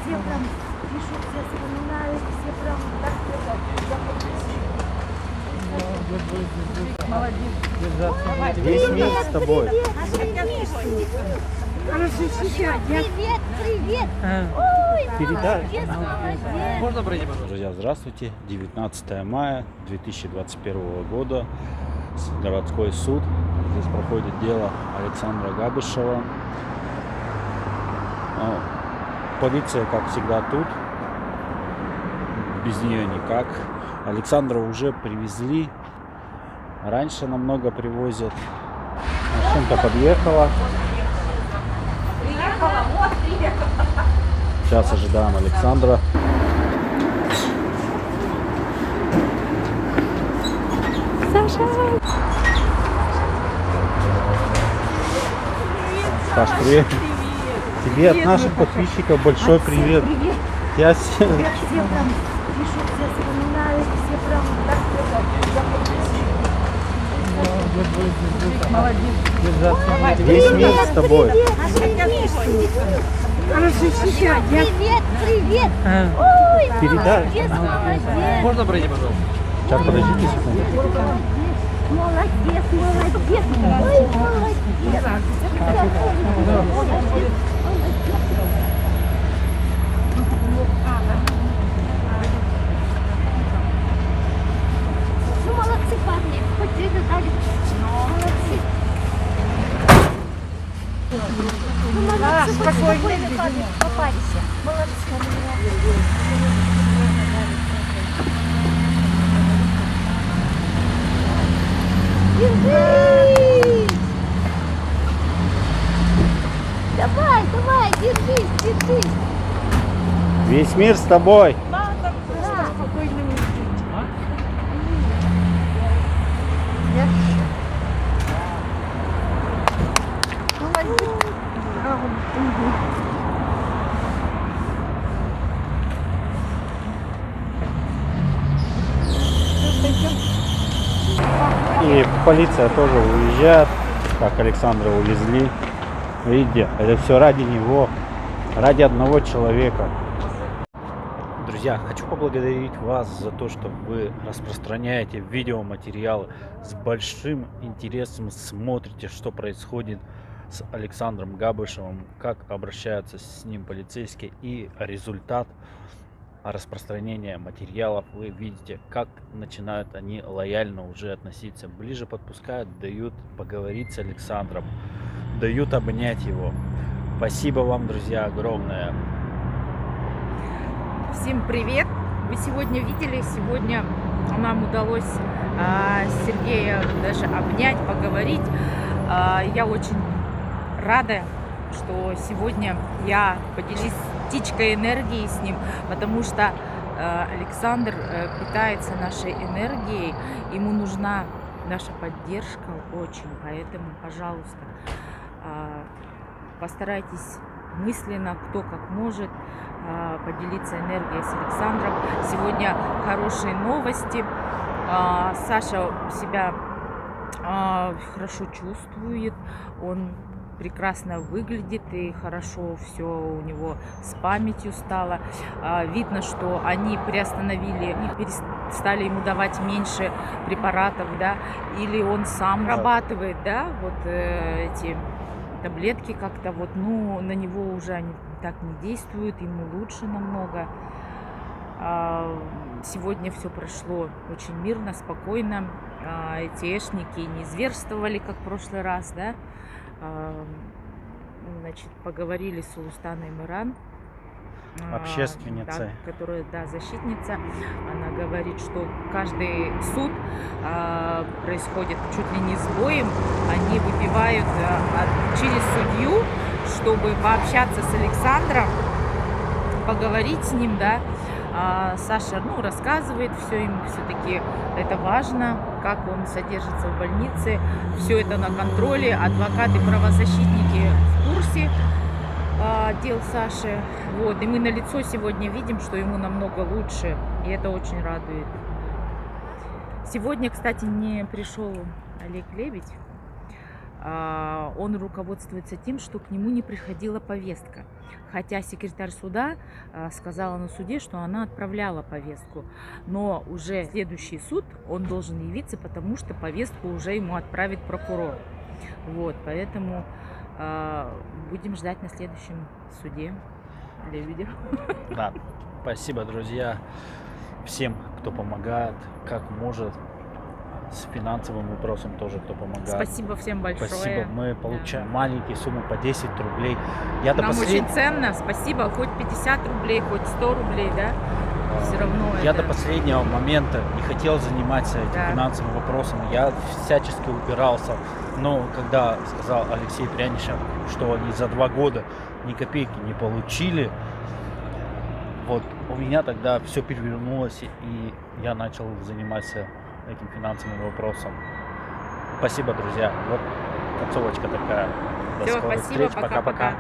все прям пишут, все вспоминают, все прям так молодец. Весь мир с тобой. Привет, привет. Передай. Молодец. Можно пройти, пожалуйста? Друзья, здравствуйте. 19 мая 2021 года. Городской суд. Здесь проходит дело Александра Габышева. Полиция, как всегда, тут. Без нее никак. Александра уже привезли. Раньше намного привозят. Машинка подъехала. Сейчас ожидаем Александра. Саш, привет. Тебе от наших подписчиков большой привет. Я Все прям пишут, все вспоминают, все прям так молодец. Весь мир с тобой. Привет, привет. Передай. Молодец. Можно пройти, пожалуйста? Сейчас подождите секунду. Молодец, молодец. Ой, молодец. Ну, молодцы, парни. Хоть это дали. Молодцы. Ну, молодцы, спокойно попались. Молодцы. Держись! Давай, давай, держись, держись. Весь мир с тобой. И полиция тоже уезжает. Так, Александра увезли. Видите, это все ради него, ради одного человека. Друзья, хочу поблагодарить вас за то, что вы распространяете видеоматериалы, с большим интересом смотрите, что происходит с Александром Габышевым, как обращаются с ним полицейские, и результат распространения материалов вы видите, как начинают они лояльно уже относиться, ближе подпускают, дают поговорить с Александром, дают обнять его. Спасибо вам, друзья, огромное. Всем привет! Вы сегодня видели, сегодня нам удалось Сергея даже обнять, поговорить. Я очень рада, что сегодня я поделюсь птичкой энергией с ним, потому что Александр питается нашей энергией, ему нужна наша поддержка очень, поэтому, пожалуйста, постарайтесь мысленно, кто как может, поделиться энергией с Александром. Сегодня хорошие новости. Саша себя хорошо чувствует, он прекрасно выглядит и хорошо все у него с памятью стало. Видно, что они приостановили, перестали ему давать меньше препаратов, да, или он сам вырабатывает, да, вот эти таблетки как-то вот, ну, на него уже они так не действуют, ему лучше намного. Сегодня все прошло очень мирно, спокойно. Эти эшники не зверствовали, как в прошлый раз, да. Значит, поговорили с Улустаной Миран, Общественницей. да, которая, да, защитница. Она говорит, что каждый суд происходит чуть ли не с боем. Они выпивают через судью, чтобы пообщаться с Александром, поговорить с ним, да. Саша, ну, рассказывает все им, все-таки это важно, как он содержится в больнице, все это на контроле, адвокаты, правозащитники в курсе дел Саши, вот, и мы на лицо сегодня видим, что ему намного лучше, и это очень радует. Сегодня, кстати, не пришел Олег Лебедь, он руководствуется тем, что к нему не приходила повестка. Хотя секретарь суда сказала на суде, что она отправляла повестку. Но уже следующий суд он должен явиться, потому что повестку уже ему отправит прокурор. Вот, поэтому будем ждать на следующем суде для видео. Да, спасибо, друзья, всем, кто помогает, как может. С финансовым вопросом тоже, кто помогает. Спасибо всем большое. Спасибо. Мы получаем маленькие суммы по 10 рублей. Нам очень ценно. Спасибо. Хоть 50 рублей, хоть 100 рублей, да? Все равно Я это... до последнего момента не хотел заниматься этим финансовым вопросом. Я всячески упирался. Но когда сказал Алексей Прянишев, что они за 2 года ни копейки не получили, вот у меня тогда все перевернулось, и я начал заниматься этим финансовым вопросом. Спасибо, друзья. Вот концовочка такая. До Все, скорых спасибо, встреч. пока-пока.